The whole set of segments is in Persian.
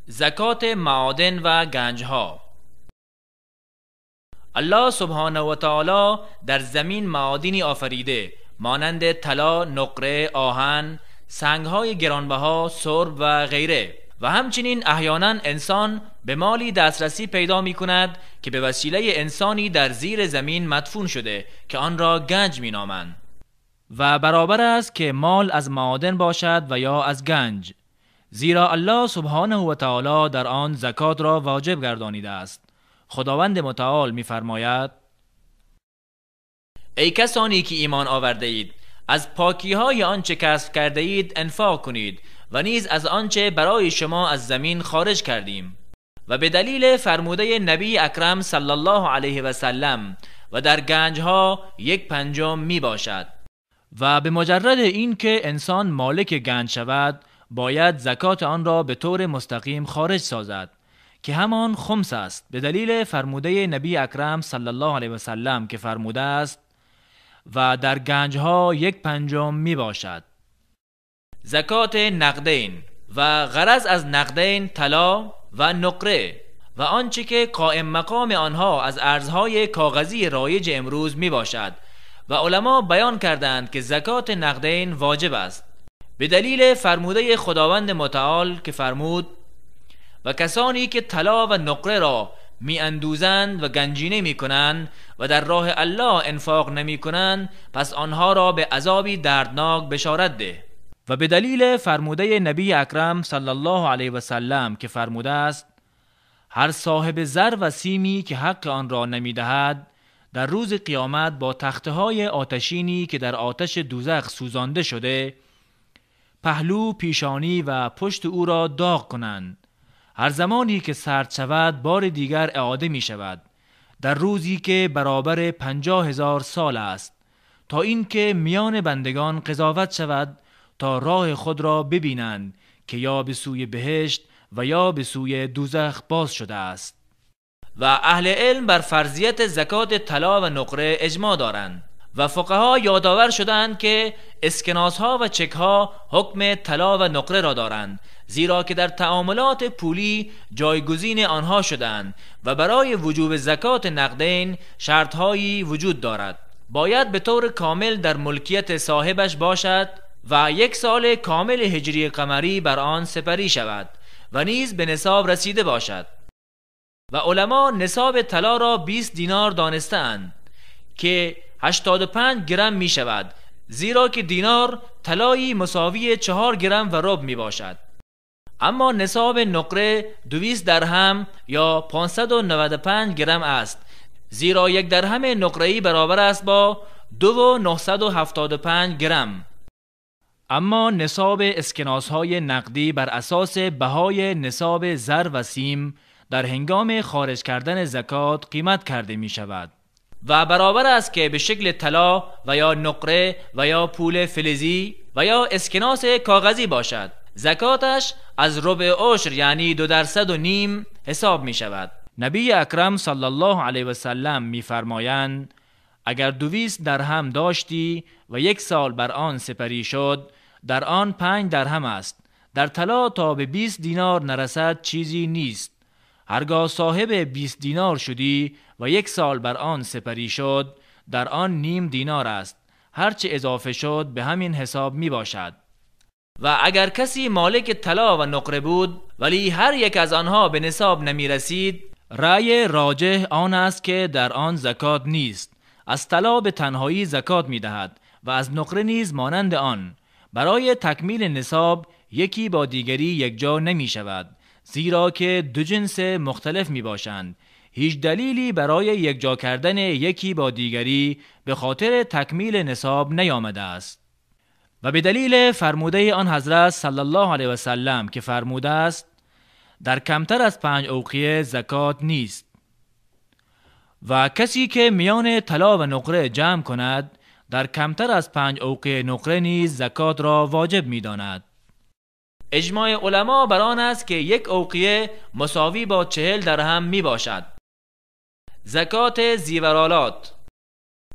زکات معادن و گنجها. الله سبحانه و تعالی در زمین معادنی آفریده مانند طلا، نقره، آهن، سنگهای گرانبها، سرب و غیره، و همچنین احیانا انسان به مالی دسترسی پیدا می کند که به وسیله انسانی در زیر زمین مدفون شده که آن را گنج می نامند، و برابر است که مال از معادن باشد و یا از گنج، زیرا الله سبحانه و تعالی در آن زکات را واجب گردانیده است. خداوند متعال می‌فرماید: ای کسانی که ایمان آورده اید، از پاکی‌های آنچه کسب کرده اید انفاق کنید و نیز از آنچه برای شما از زمین خارج کردیم. و به دلیل فرموده نبی اکرم صلی الله علیه و سلم و در گنجها 1/5 می باشد. و به مجرد این که انسان مالک گنج شود باید زکات آن را به طور مستقیم خارج سازد که همان خمس است، به دلیل فرموده نبی اکرم صلی الله علیه و سلم که فرموده است و در گنجها 1/5 می باشد. زکات نقدین، و غرض از نقدین طلا و نقره و آنچه که قائم مقام آنها از ارزهای کاغذی رایج امروز می باشد، و علما بیان کردند که زکات نقدین واجب است به دلیل فرموده خداوند متعال که فرمود: و کسانی که طلا و نقره را می اندوزند و گنجینه می کنند و در راه الله انفاق نمی کنند، پس آنها را به عذابی دردناک بشارت ده. و به دلیل فرموده نبی اکرم صلی الله علیه و سلم که فرموده است: هر صاحب زر و سیمی که حق آن را نمی دهد در روز قیامت با تختهای آتشینی که در آتش دوزخ سوزانده شده پهلو، پیشانی و پشت او را داغ کنند. هر زمانی که سرد شود بار دیگر اعاده می شود، در روزی که برابر 50,000 سال است، تا اینکه میان بندگان قضاوت شود تا راه خود را ببینند که یا به سوی بهشت و یا به سوی دوزخ باز شده است. و اهل علم بر فرضیت زکات طلا و نقره اجماع دارند و فقها یادآور شدند که اسکناسها و چکها حکم طلا و نقره را دارند، زیرا که در تعاملات پولی جایگزین آنها شدند و برای وجوب زکات نقدین شرطهایی وجود دارد. باید به طور کامل در ملکیت صاحبش باشد و 1 سال کامل هجری قمری بر آن سپری شود و نیز به نصاب رسیده باشد. و علما نصاب طلا را 20 دینار دانستند که 85 گرم می شود، زیرا که دینار طلایی مساوی 4 گرم و ربع می باشد. اما نصاب نقره 200 درهم یا 595 گرم است، زیرا 1 درهم نقره‌ای برابر است با 2,975 گرم. اما نصاب اسکناس‌های نقدی بر اساس بهای نصاب زر و سیم در هنگام خارج کردن زکات قیمت کرده می شود و برابر است که به شکل طلا و یا نقره و یا پول فلزی و یا اسکناس کاغذی باشد. زکاتش از ربع عشر یعنی 2.5% حساب می شود. نبی اکرم صلی الله علیه و سلم می فرمایند: اگر 200 درهم داشتی و 1 سال بر آن سپری شد، در آن 5 درهم است. در طلا تا به 20 دینار نرسد چیزی نیست. هرگاه صاحب 20 دینار شدی و 1 سال بر آن سپری شد، در آن نیم دینار است. هرچه اضافه شد به همین حساب می باشد. و اگر کسی مالک طلا و نقره بود ولی هر یک از آنها به نصاب نمی رسید، رأی راجح آن است که در آن زکات نیست. از طلا به تنهایی زکات می دهد و از نقره نیز مانند آن. برای تکمیل نصاب یکی با دیگری یکجا نمی شود، زیرا که 2 جنس مختلف می باشند. هیچ دلیلی برای یکجا کردن یکی با دیگری به خاطر تکمیل نصاب نیامده است. و به دلیل فرموده آن حضرت صلی الله علیه و سلم که فرموده است: در کمتر از 5 اوقیه زکات نیست. و کسی که میان طلا و نقره جمع کند در کمتر از 5 اوقیه نقره نیز زکات را واجب می داند. اجماع علما بر آن است که 1 اوقیه مساوی با 40 درهم می باشد. زکات زیورالات.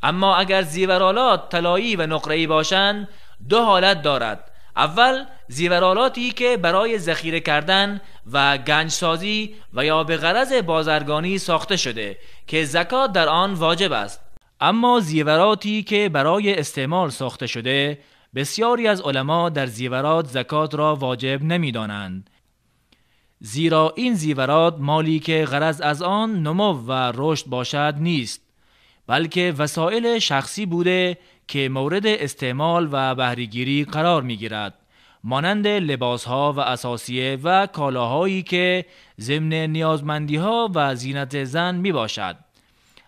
اما اگر زیورالات طلایی و نقره‌ای باشند 2 حالت دارد. اول زیورالاتی که برای ذخیره کردن و گنجسازی و یا به غرض بازرگانی ساخته شده که زکات در آن واجب است. اما زیوراتی که برای استعمال ساخته شده، بسیاری از علما در زیورات زکات را واجب نمی دانند، زیرا این زیورات مالی که غرض از آن نمو و رشد باشد نیست، بلکه وسایل شخصی بوده که مورد استعمال و بهره‌گیری قرار می گیرد، مانند لباسها و اساسیه و کالاهایی که ضمن نیازمندیها و زینت زن می باشد.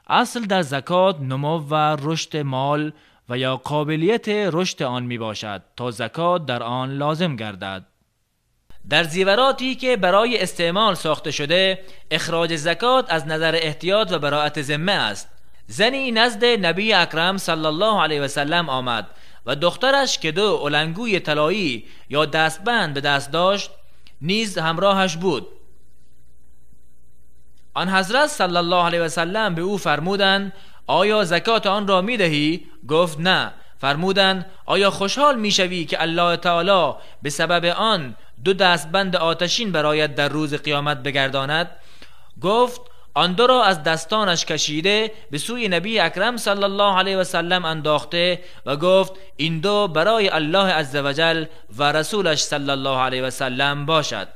اصل در زکات نمو و رشد مال و یا قابلیت رشد آن می باشد تا زکات در آن لازم گردد. در زیوراتی که برای استعمال ساخته شده، اخراج زکات از نظر احتیاط و براءت ذمه است. زنی نزد نبی اکرم صلی الله علیه و سلم آمد و دخترش که 2 علنگوی طلایی یا دستبند به دست داشت نیز همراهش بود. آن حضرت صلی الله علیه و سلم به او فرمودند آیا زکات آن را می دهی؟ گفت نه. فرمودند آیا خوشحال می شوی که الله تعالی به سبب آن 2 دستبند آتشین برایت در روز قیامت بگرداند؟ گفت آن 2 را از دستانش کشیده به سوی نبی اکرم صلی الله علیه و سلم انداخته و گفت این 2 برای الله عزوجل و رسولش صلی الله علیه و سلم باشد.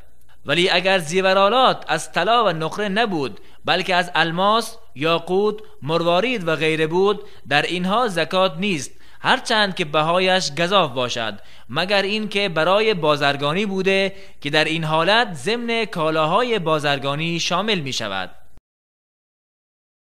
ولی اگر زیورالات از طلا و نقره نبود بلکه از الماس، یاقوت، مروارید و غیره بود، در اینها زکات نیست، هرچند که بهایش گزاف باشد، مگر این که برای بازرگانی بوده که در این حالت ضمن کالاهای بازرگانی شامل می شود.